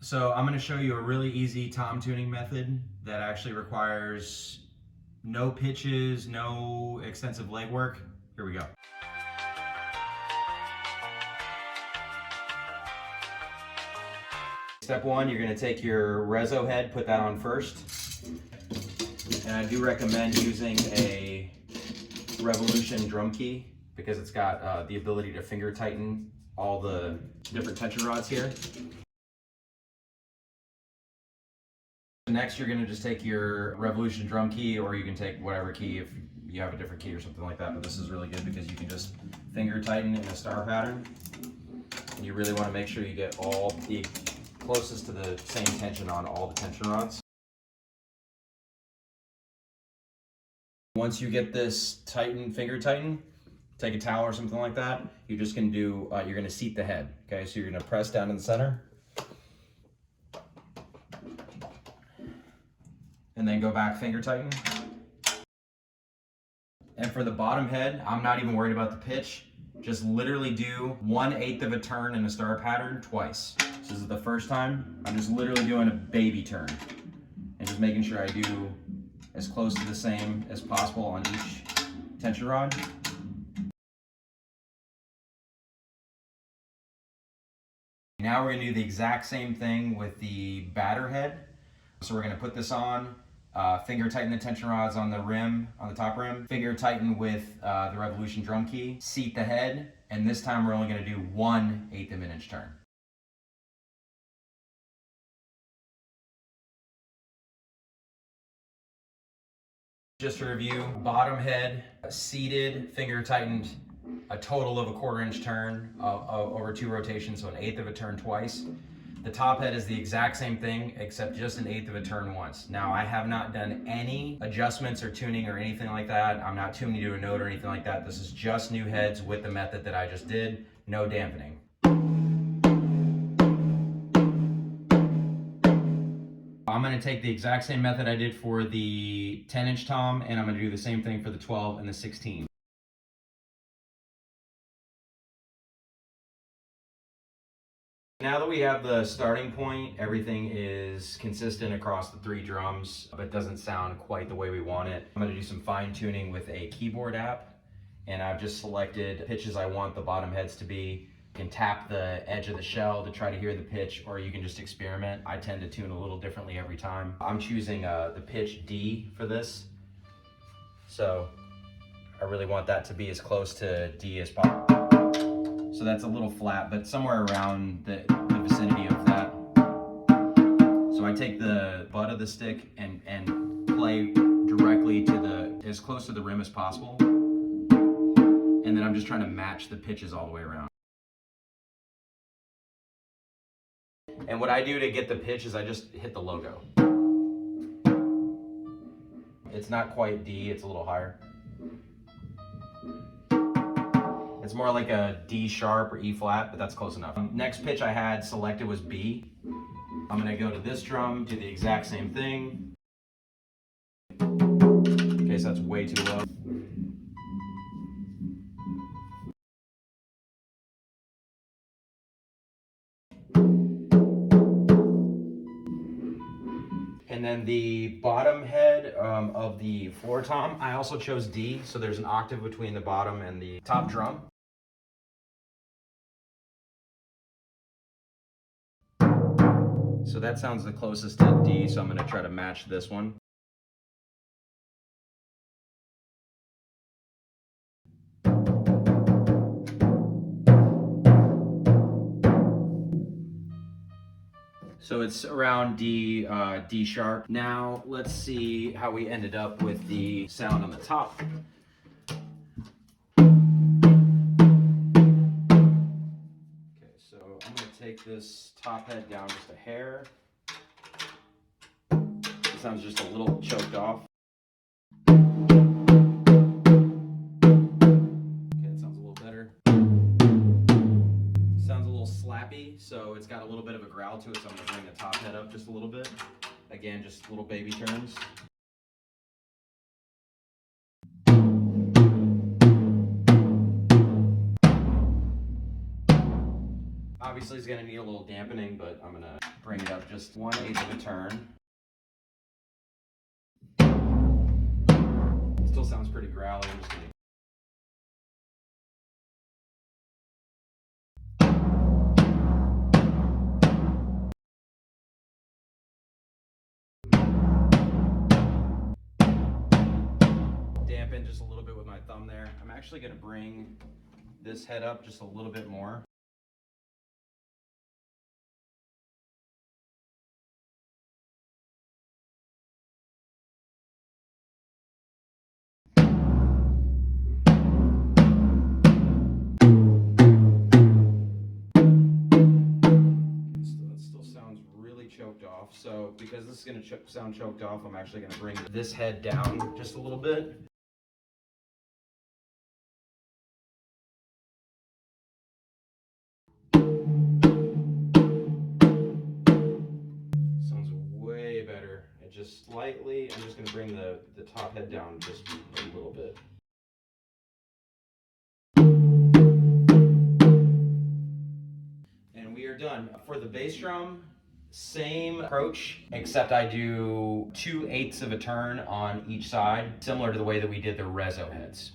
So I'm going to show you a really easy tom tuning method that actually requires no pitches, no extensive legwork. Here we go. Step one, you're going to take your Rezo head, put that on first. And I do recommend using a Revolution drum key because it's got the ability to finger tighten all the different tension rods here. Next, you're going to just take your Revolution drum key, or you can take whatever key if you have a different key or something like that, but this is really good because you can just finger tighten in a star pattern. And you really want to make sure you get all the closest to the same tension on all the tension rods. Once you get this finger tighten, take a towel or something like that, you're just going to do, you're going to seat the head. Okay, so you're going to press down in the center. And then go back, finger tighten. And for the bottom head, I'm not even worried about the pitch. Just literally do 1/8 of a turn in a star pattern twice. So this is the first time. I'm just literally doing a baby turn and just making sure I do as close to the same as possible on each tension rod. Now we're going to do the exact same thing with the batter head. So we're going to put this on, finger tighten the tension rods on the rim, on the top rim, finger tighten with the Revolution drum key, seat the head, and this time we're only going to do 1/8 of an inch turn. Just to review, bottom head seated, finger tightened, a total of a 1/4 inch turn over 2 rotations, so 1/8 of a turn twice. The top head is the exact same thing, except just 1/8 of a turn once. Now, I have not done any adjustments or tuning or anything like that. I'm not tuning to a note or anything like that. This is just new heads with the method that I just did, no dampening. I'm going to take the exact same method I did for the 10-inch tom, and I'm going to do the same thing for the 12 and the 16. Now that we have the starting point, everything is consistent across the 3 drums, but doesn't sound quite the way we want it. I'm going to do some fine tuning with a keyboard app, and I've just selected pitches I want the bottom heads to be. You can tap the edge of the shell to try to hear the pitch, or you can just experiment. I tend to tune a little differently every time. I'm choosing the pitch D for this, so I really want that to be as close to D as possible. So that's a little flat, but somewhere around the vicinity of that. So I take the butt of the stick and play directly to as close to the rim as possible. And then I'm just trying to match the pitches all the way around. And what I do to get the pitch is I just hit the logo. It's not quite D, it's a little higher. It's more like a D sharp or E flat, but that's close enough. Next pitch I had selected was B. I'm gonna go to this drum, do the exact same thing. Okay, so that's way too low. And then the bottom head of the floor tom, I also chose D, so there's an octave between the bottom and the top drum. So that sounds the closest to D, so I'm going to try to match this one. So it's around D, D sharp. Now let's see how we ended up with the sound on the top. Okay, so I'm going to take this top head down just a hair. It sounds just a little choked off. Okay, that sounds a little better. Sounds a little slappy, so it's got a little bit of a growl to it, so I'm going to bring the top head up just a little bit. Again, just little baby turns. Obviously it's gonna need a little dampening, but I'm gonna bring it up just 1/8 of a turn. Still sounds pretty growly. I'm just gonna dampen just a little bit with my thumb there. I'm actually gonna bring this head up just a little bit more. Choked off. So because this is going to sound choked off, I'm actually going to bring this head down just a little bit. Sounds way better. And just slightly, I'm just going to bring the top head down just a little bit. And we are done. For the bass drum, same approach, except I do 2/8 of a turn on each side, similar to the way that we did the Rezo heads.